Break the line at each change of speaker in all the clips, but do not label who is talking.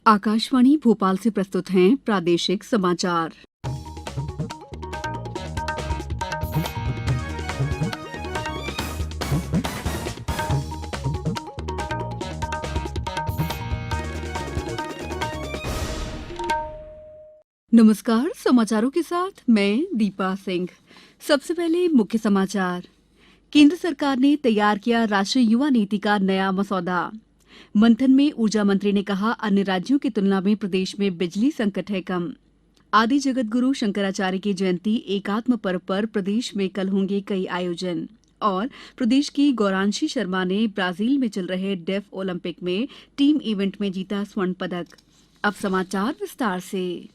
आकाशवाणी भोपाल से प्रस्तुत हैं प्रादेशिक समाचार। नमस्कार, समाचारों के साथ मैं दीपा सिंह। सबसे पहले मुख्य समाचार। केंद्र सरकार ने तैयार किया राष्ट्रीय युवा नीति का नया मसौदा। मंथन में ऊर्जा मंत्री ने कहा, अन्य राज्यों की तुलना में प्रदेश में बिजली संकट है कम। आदि जगत गुरु शंकराचार्य की जयंती एकात्म पर्व पर प्रदेश में कल होंगे कई आयोजन। और प्रदेश की गौरांशी शर्मा ने ब्राजील में चल रहे डेफ ओलंपिक में टीम इवेंट में जीता स्वर्ण पदक। अब समाचार विस्तार से।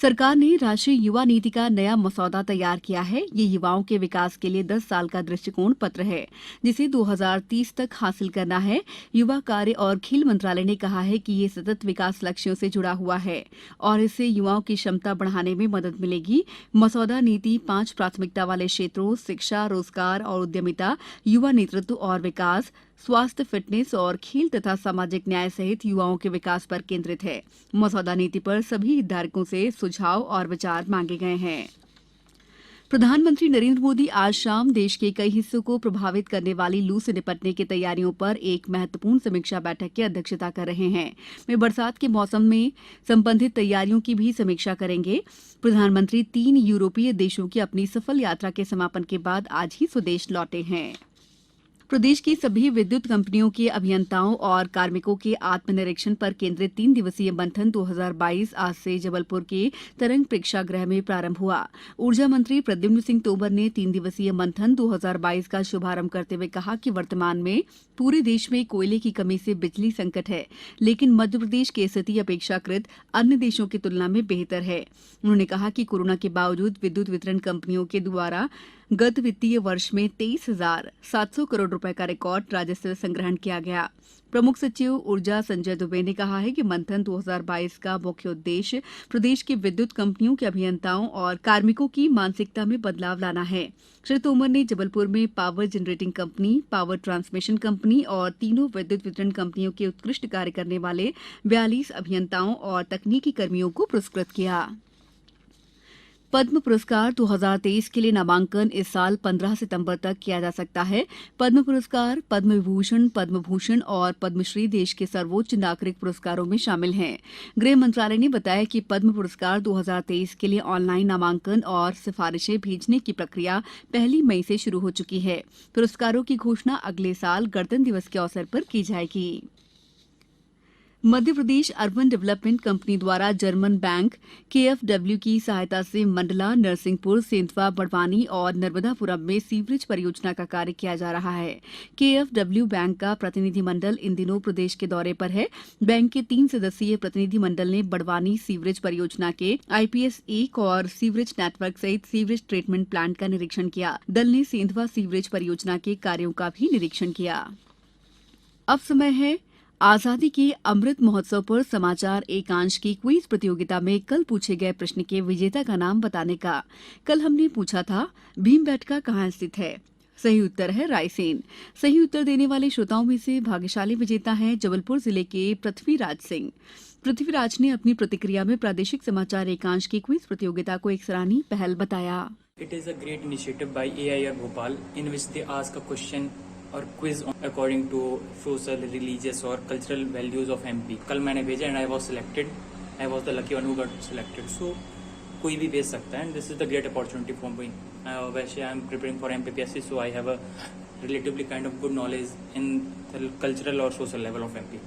सरकार ने राष्ट्रीय युवा नीति का नया मसौदा तैयार किया है। ये युवाओं के विकास के लिए 10 साल का दृष्टिकोण पत्र है, जिसे 2030 तक हासिल करना है। युवा कार्य और खेल मंत्रालय ने कहा है कि ये सतत विकास लक्ष्यों से जुड़ा हुआ है और इससे युवाओं की क्षमता बढ़ाने में मदद मिलेगी। मसौदा नीति 5 प्राथमिकता वाले क्षेत्रों शिक्षा, रोजगार और उद्यमिता, युवा नेतृत्व और विकास, स्वास्थ्य, फिटनेस और खेल तथा सामाजिक न्याय सहित युवाओं के विकास पर केंद्रित है। मसौदा नीति पर सभी हितधारकों से सुझाव और विचार मांगे गए हैं। प्रधानमंत्री नरेंद्र मोदी आज शाम देश के कई हिस्सों को प्रभावित करने वाली लू से निपटने की तैयारियों पर एक महत्वपूर्ण समीक्षा बैठक की अध्यक्षता कर रहे हैं। वे बरसात के मौसम में संबंधित तैयारियों की भी समीक्षा करेंगे। प्रधानमंत्री 3 यूरोपीय देशों की अपनी सफल यात्रा के समापन के बाद आज ही स्वदेश लौटे हैं। प्रदेश की सभी विद्युत कंपनियों के अभियंताओं और कार्मिकों के आत्मनिरीक्षण पर केंद्रित 3 दिवसीय मंथन 2022 आज से जबलपुर के तरंग प्रेक्षागृह में प्रारंभ हुआ। ऊर्जा मंत्री प्रद्युम्न सिंह तोमर ने 3 दिवसीय मंथन 2022 का शुभारंभ करते हुए कहा कि वर्तमान में पूरे देश में कोयले की कमी से बिजली संकट है, लेकिन मध्य प्रदेश की स्थिति अपेक्षाकृत अन्य देशों की तुलना में बेहतर है। उन्होंने कहा कि कोरोना के बावजूद विद्युत वितरण कंपनियों के द्वारा गत वित्तीय वर्ष में 23,700 करोड़ रुपए का रिकॉर्ड राजस्व संग्रहण किया गया। प्रमुख सचिव ऊर्जा संजय दुबे ने कहा है कि मंथन 2022 का मुख्य उद्देश्य प्रदेश की विद्युत कंपनियों के अभियंताओं और कार्मिकों की मानसिकता में बदलाव लाना है। श्री तोमर ने जबलपुर में power generating company, power transmission company और तीनों विद्युत वितरण कंपनियों के उत्कृष्ट कार्य करने वाले 42 अभियंताओं और तकनीकी कर्मियों को पुरस्कृत किया। पद्म पुरस्कार 2023 के लिए नामांकन इस साल 15 सितंबर तक किया जा सकता है। पद्म पुरस्कार, पद्म विभूषण, पद्म भूषण और पद्मश्री देश के सर्वोच्च नागरिक पुरस्कारों में शामिल हैं। गृह मंत्रालय ने बताया कि पद्म पुरस्कार 2023 के लिए ऑनलाइन नामांकन और सिफारिशें भेजने की प्रक्रिया 1 मई से शुरू हो चुकी है। पुरस्कारों की घोषणा अगले साल गणतंत्र दिवस के अवसर पर की जाएगी। Madhya Pradesh urban development company द्वारा जर्मन बैंक KfW की सहायता से मंडला, नरसिंहपुर, सेंधवा, बड़वानी और नर्मदापुरम में सीवरेज परियोजना का कार्य किया जा रहा है। KfW बैंक का प्रतिनिधिमंडल इन दिनों प्रदेश के दौरे पर है। बैंक के 3 सदस्यीय प्रतिनिधिमंडल ने बड़वानी सीवरेज परियोजना के IPS 1 और सीवरेज नेटवर्क सहित सीवरेज ट्रीटमेंट प्लांट का निरीक्षण किया। दल ने सेंधवा सीवरेज परियोजना के कार्यों का भी निरीक्षण किया। अब समय है आजादी के अमृत महोत्सव पर समाचार एकांश की क्विज प्रतियोगिता में कल पूछे गए प्रश्न के विजेता का नाम बताने का। कल हमने पूछा था, भीमबेटका कहाँ स्थित है? सही उत्तर है रायसेन। सही उत्तर देने वाले श्रोताओं में से भाग्यशाली विजेता हैं जबलपुर जिले के पृथ्वीराज सिंह। पृथ्वीराज ने अपनी प्रतिक्रिया में प्रादेशिक समाचार एकांश की क्विज प्रतियोगिता को एक सराहनीय पहल बताया।
It is a great initiative by AIR Bhopal in which they ask a question और quiz according to social, religious और कल्चरल वैल्यूज ऑफ MP। कल मैंने भेजा and I was selected. I was the lucky one who got selected. So कोई भी भेज सकता है and this is the great opportunity for me. वैसे I am preparing for MPPSC, so I have a relatively kind of good knowledge in the cultural और social level of MP।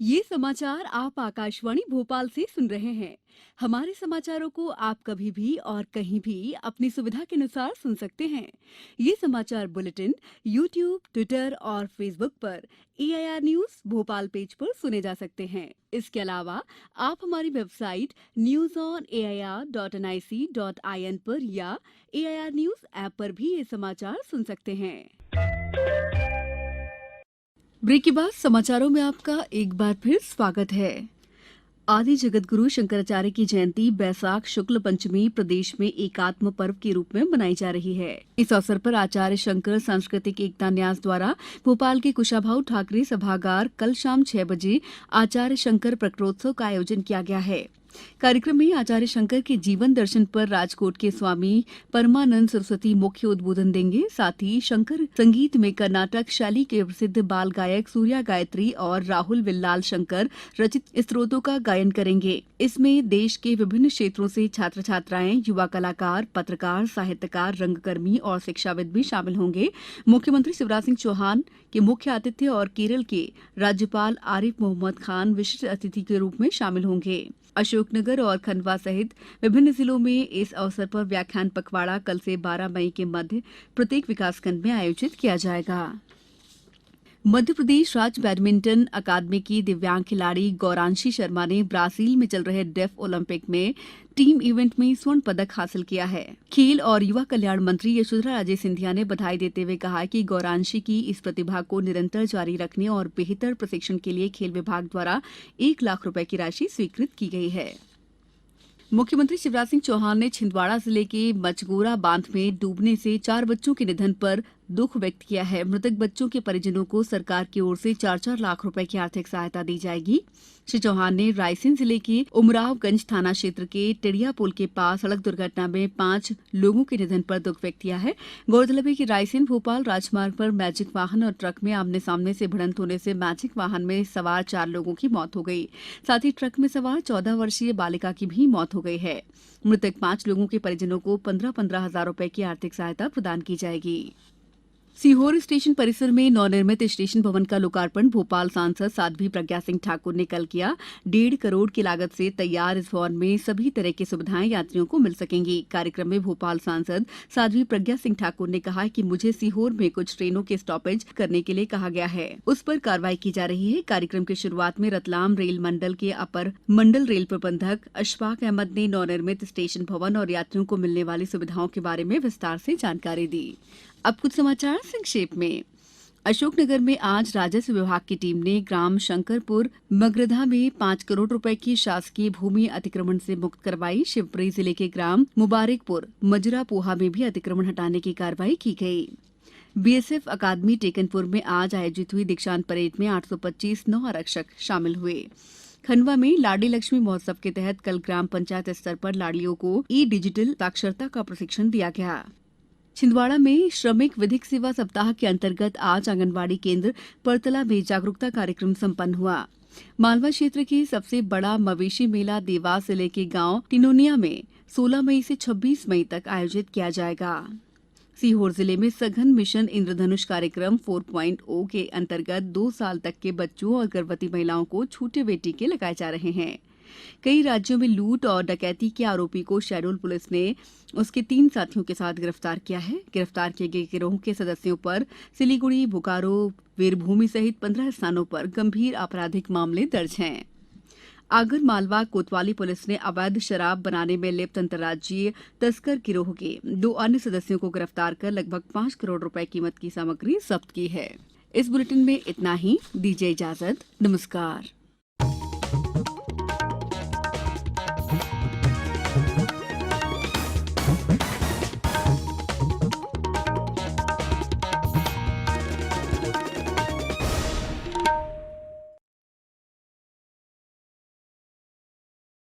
ये समाचार आप आकाशवाणी भोपाल से सुन रहे हैं। हमारे समाचारों को आप कभी भी और कहीं भी अपनी सुविधा के अनुसार सुन सकते हैं। ये समाचार बुलेटिन YouTube, ट्विटर और फेसबुक पर AIR न्यूज भोपाल पेज पर सुने जा सकते हैं। इसके अलावा आप हमारी वेबसाइट newsonair.nic.in पर या AIR न्यूज ऐप पर भी ये समाचार सुन सकते हैं। ब्रेक के बाद समाचारों में आपका एक बार फिर स्वागत है। आदि जगतगुरु शंकराचार्य की जयंती बैसाख शुक्ल पंचमी प्रदेश में एकात्म पर्व के रूप में मनाई जा रही है। इस अवसर पर आचार्य शंकर सांस्कृतिक एकता न्यास द्वारा भोपाल के कुशाभाऊ ठाकरे सभागार कल शाम 6 बजे आचार्य शंकर प्रकटोत्सव का आयोजन किया गया है। कार्यक्रम में आचार्य शंकर के जीवन दर्शन पर राजकोट के स्वामी परमानंद सरस्वती मुख्य उद्बोधन देंगे। साथ ही शंकर संगीत में कर्नाटक शैली के प्रसिद्ध बाल गायक सूर्या गायत्री और राहुल विल्लाल शंकर रचित स्तोत्रों का गायन करेंगे। इसमें देश के विभिन्न क्षेत्रों से छात्र छात्राएं, युवा कलाकार, पत्रकार, साहित्यकार, रंगकर्मी और शिक्षाविद भी शामिल होंगे। मुख्यमंत्री शिवराज सिंह चौहान के मुख्य आतिथ्य और केरल के राज्यपाल आरिफ मोहम्मद खान विशिष्ट अतिथि के रूप में शामिल होंगे। अशोकनगर और खंडवा सहित विभिन्न जिलों में इस अवसर पर व्याख्यान पखवाड़ा कल से 12 मई के मध्य प्रत्येक विकासखंड में आयोजित किया जाएगा। मध्य प्रदेश राज्य बैडमिंटन अकादमी की दिव्यांग खिलाड़ी गौरांशी शर्मा ने ब्राजील में चल रहे डेफ ओलंपिक में टीम इवेंट में स्वर्ण पदक हासिल किया है। खेल और युवा कल्याण मंत्री यशोधरा राजे सिंधिया ने बधाई देते हुए कहा कि गौरांशी की इस प्रतिभा को निरंतर जारी रखने और बेहतर प्रशिक्षण के लिए खेल विभाग द्वारा 1 लाख रुपए की राशि स्वीकृत की गई है। मुख्यमंत्री शिवराज सिंह चौहान ने छिंदवाड़ा जिले के मचगोरा बांध में डूबने से 4 बच्चों के निधन पर दुख व्यक्त किया है। मृतक बच्चों के परिजनों को सरकार की ओर से 4-4 लाख रुपए की आर्थिक सहायता दी जाएगी। श्री चौहान ने रायसेन जिले के उमरावगंज थाना क्षेत्र के टिड़िया पुल के पास सड़क दुर्घटना में 5 लोगों के निधन पर दुख व्यक्त किया है। गौरतलब है कि रायसेन भोपाल राजमार्ग पर मैजिक वाहन और ट्रक में आमने सामने से भिड़ंत होने से मैजिक वाहन में सवार 4 लोगों की मौत हो गई। साथ ही ट्रक में सवार 14 वर्षीय बालिका की भी मौत हो गई है। मृतक 5 लोगों के परिजनों को 15-15 हजार रुपए की आर्थिक सहायता प्रदान की जाएगी। सीहोर स्टेशन परिसर में नवनिर्मित स्टेशन भवन का लोकार्पण भोपाल सांसद साध्वी प्रज्ञा सिंह ठाकुर ने कल किया। 1.5 करोड़ की लागत से तैयार इस भवन में सभी तरह की सुविधाएं यात्रियों को मिल सकेंगी। कार्यक्रम में भोपाल सांसद साध्वी प्रज्ञा सिंह ठाकुर ने कहा कि मुझे सीहोर में कुछ ट्रेनों के स्टॉपेज करने के लिए कहा गया है, उस पर कार्रवाई की जा रही है। कार्यक्रम की शुरुआत में रतलाम रेल मंडल के अपर मंडल रेल प्रबंधक अशफाक अहमद ने नवनिर्मित स्टेशन भवन और यात्रियों को मिलने वाली सुविधाओं के बारे में विस्तार से जानकारी दी। अब कुछ समाचार संक्षेप में। अशोकनगर में आज राजस्व विभाग की टीम ने ग्राम शंकरपुर मगरधा में 5 करोड़ रुपए की शासकीय भूमि अतिक्रमण से मुक्त करवाई। शिवपुरी जिले के ग्राम मुबारकपुर मजरा पोहा में भी अतिक्रमण हटाने की कार्रवाई की गई। बीएसएफ अकादमी टेकनपुर में आज आयोजित हुई दीक्षांत परेड में 825 नौ आरक्षक शामिल हुए। खंडवा में लाडली लक्ष्मी महोत्सव के तहत कल ग्राम पंचायत स्तर पर लाडलियों को डिजिटल साक्षरता का प्रशिक्षण दिया गया। छिंदवाड़ा में श्रमिक विधिक सेवा सप्ताह के अंतर्गत आज आंगनबाड़ी केंद्र परतला में जागरूकता कार्यक्रम संपन्न हुआ। मालवा क्षेत्र के सबसे बड़ा मवेशी मेला देवास जिले के गांव टिनोनिया में 16 मई से 26 मई तक आयोजित किया जाएगा। सीहोर जिले में सघन मिशन इंद्रधनुष कार्यक्रम 4.0 के अंतर्गत 2 साल तक के बच्चों और गर्भवती महिलाओं को छोटे वे टीके लगाए जा रहे हैं। कई राज्यों में लूट और डकैती के आरोपी को शहडोल पुलिस ने उसके 3 साथियों के साथ गिरफ्तार किया है। गिरफ्तार किए गए गिरोह के सदस्यों पर सिलीगुड़ी, बोकारो, वीरभूमि सहित 15 स्थानों पर गंभीर आपराधिक मामले दर्ज हैं। आगर मालवा कोतवाली पुलिस ने अवैध शराब बनाने में लिप्त अंतर्राज्यीय तस्कर गिरोह के 2 अन्य सदस्यों को गिरफ्तार कर लगभग 5 करोड़ रुपए कीमत की सामग्री जब्त की है। इस बुलेटिन में इतना ही। दीजिए इजाजत। नमस्कार।